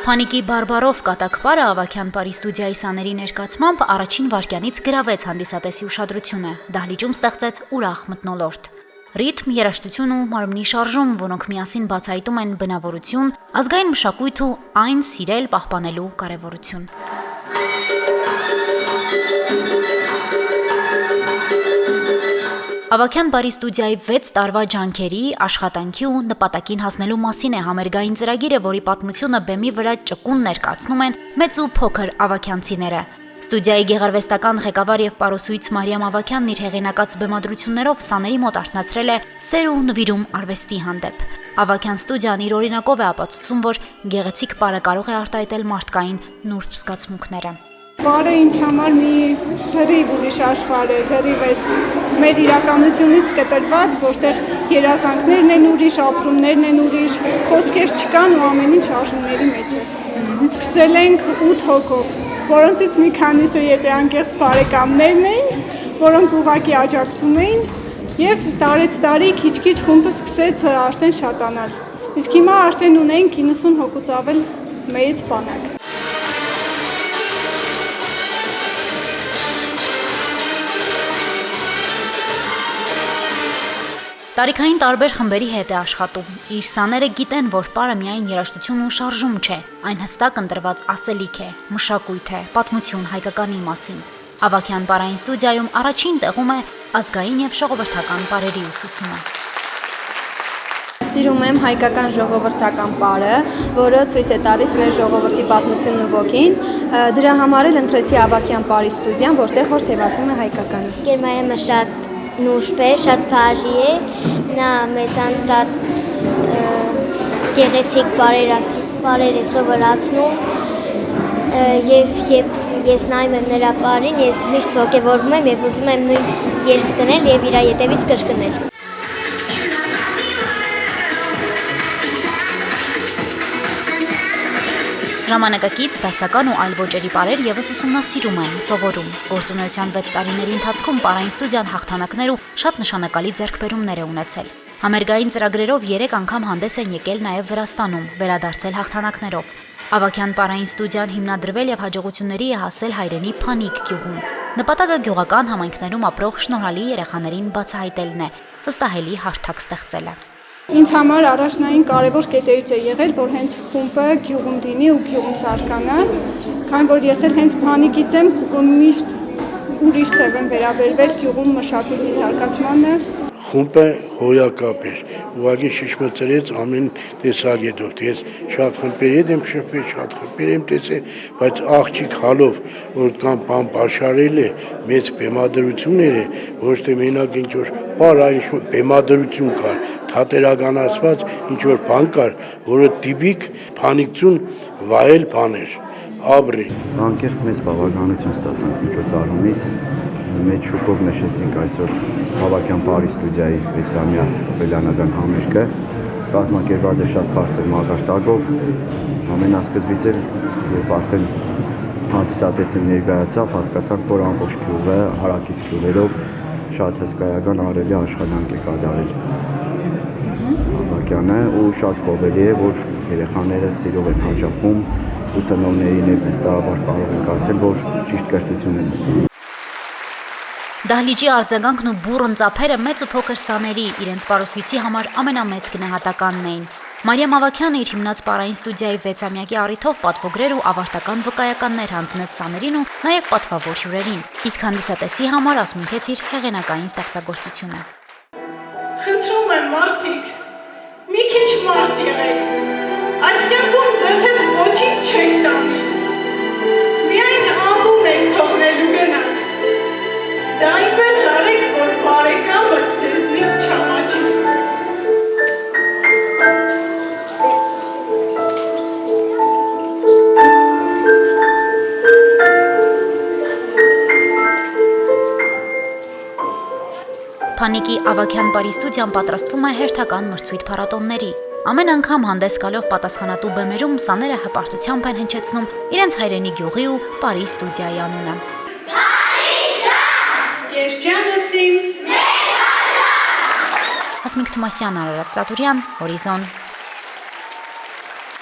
Փանիկի բարբարով կատակ պարը Ավագյան պարի ստուդիայի սաների ներկացմամբ առաջին վայրկյանից գրավեց հանդիսատեսի ուշադրությունը, դահլիճում ստեղծեց ուրախ մթնոլորտ։ Ռիթմ, երաժշտություն ու մարմնի շարժում, որոնք միասին բացահայտում են բնավորություն, ազգային մշակույթ ու այն սիրել պահպանելու կարևորություն։ Ավագյան պարի ստուդիայի 6 տարվա ջանքերի, աշխատանքի ու նպատակին հասնելու մասին է համերգային ծրագիրը, որի պատմությունը բեմի վրա ճկուն ներկայացնում են մեծ ու փոքր ավագյանցիները։ Ստուդիայի գեղարվեստական ղեկավար եւ պարուսույց Մարիամ Ավագյանն իր հեղինակած բեմադրություններով սաների մոտ արթնացրել է սեր ու նվիրում արվեստի հանդեպ։ Ավագյան ստուդիան իր օրինակով է ապացուցում, որ գեղեցիկ պարը կարող է արտահայտել մարդկային նուրբ զգացմունքները։ Պարը ինձ համար մի լրիվ ուրիշ աշխարհ է, լրիվ էս մեր իրականությունից կտրված, որտեղ երազանքներն են ուրիշ, ապրումներն են ուրիշ, խոսքեր չկան ու ամեն ինչ արժումների մեջ է։ Սկսել ենք 8 հոգով, որոնցից մի քանիսը եթե անկեղծ բարեկամներն էին, որոնք ուղղակի աջակցում էին, եւ տարեցտարի քիչ-քիչ խումբը սկսեց արդեն շատանալ։ Իսկ հիմա արդեն ունենք 90 հոգուց ավել մեծ բանակ։ Տարիքային տարբեր խմբերի հետ է աշխատում։ Իր սաները գիտեն, որ պարը միայն երաժշտություն ու շարժում չէ, այն հստակ ընտրված ասելիք է, մշակույթ է, պատմություն հայկականի մասին։ Ավագյան պարային ստուդիայում առաջին տեղում է ազգային եւ ժողովրդական պարերի ուսուցումը։ Սիրում եմ հայկական ժողովրդական պարը, որը ցույց է տալիս մեր ժողովրդի պատմությունն ու ոգին։ Դրա համար էլ ընտրեցի Ավագյան պարի ստուդիան, որտեղ որ թևացում է հայկականը։ Գերմանիայում շատ նուրբ է, շատ բարի է, նա մեզ անդադ գեղեցիկ բարեր է սովորացնում և ես նայում եմ նրա պարին, ես միշտ ոգևորվում եմ և ուզում եմ նույն երգ դնել և իր ետևից կրկնել։ Ժամանակակից, դասական ու այլ ոճերի պարեր ևս ուսումնասիրում են, սովորում։ Գործունեության 6 տարիների ընթացքում պարային ստուդիան հաղթանակներ ու շատ նշանակալի ձեռքբերումներ է ունեցել։ Համերգային ծրագրերով 3 անգամ հանդես են եկել նաև Վրաստանում, վերադարձել հաղթանակներով։ Ավագյան պարային ստուդիան հիմնադրվել եւ հաջողությունների է հասել հայրենի Փանիկ գյուղում։ Նպատակը գյուղական համայնքներում ապրող շնորհալի երեխաներին բացահայտելն է, վստահելի հարթակ ստեղծելը։ Ինձ համար առաջնային կարևոր կետերից է եղել, որ հենց խումբը գյուղում լինի ու գյուղում զարգանա, քանի որ ես էլ հենց Փանիկից եմ ու միշտ ուրիշ ձև եմ վերաբերվել գյուղում մշակույթի զարգացմանը։ Խումբը հոյակապ էր, ուղղակի շշմծրեց ամեն տեսակ հետորդ, ես շատ խմբերի հետ եմ շփվել, շատ խմբեր եմ տեսել, բայց աղջիկ հալով, որ կամ բան բաշարել է, մեծ բեմադրություններ է, ոչ թե մենակ ինչ-որ պար այն բեմադրություն կար, թատերականացված ինչ-որ բան կար, որը տիպիկ Փանիկցուն վայել բան էր, ապրի։ Անկեղծ մեծ բավականություն ստացանք միջոցառումից, մեծ շուկով նշեցինք այսօր Ավագյան պարի ստուդիայի 6-ամյա ապրիլյանական համերգը, կազմակերպված է շատ բարձր մակարդակով, ամենասկզբից էլ երբ արդեն հանդիսատեսին ներկայացավ, հասկացանք, որ ամբողջ գյուղը հարակից գյուղերով շատ հսկայական արելի աշխատանք է կատարել Ավագյանը ու շատ գովելի է, որ երեխաները սիրով են հաճախում ու ծնողներին էլ վստահաբար կարող ենք ասել, որ ճիշտ կրթություն են ստանում։ Դահլիճի արձագանքն ու բուռն ծափերը մեծ ու փոքր սաների իրենց պարուսույցի համար ամենամեծ գնահատականն էին։ Մարիամ Ավագյանը իր հիմնած պարային ստուդիայի 6-ամյակի առիթով պատվոգրեր ու ավարտական վկայականներ հանձնեց սաներին ու նաև պատվավոր հյուրերին, իսկ հանդիսատեսի համար ասմունքեց իր հեղինակային ստեղծագործությունը։ Խնդրում եմ մարդիկ, մի քիչ մարդ եղեք, այս կյանքում ձեզ հետ ոչինչ չեք տանի, միայն ամբում եք թողնելու գնանք, դա այնպես արեք, որ բարեկամը ձեզնից չամաչի։ Փանիկի Ավագյան պարի ստուդիան պատրաստվում է հերթական մրցույթ փառատոնների։ Ամեն անգամ հանդես գալով պատասխանատու բեմերում սաները հպարտությամբ են հնչեցնում իրենց հայրենի գյուղի ու պարի ստուդիայի անունը։ Ես ջանս իմ։ Հասմիկ Թումասյան, Արարատ Ծատուրյան, Հորիզոն։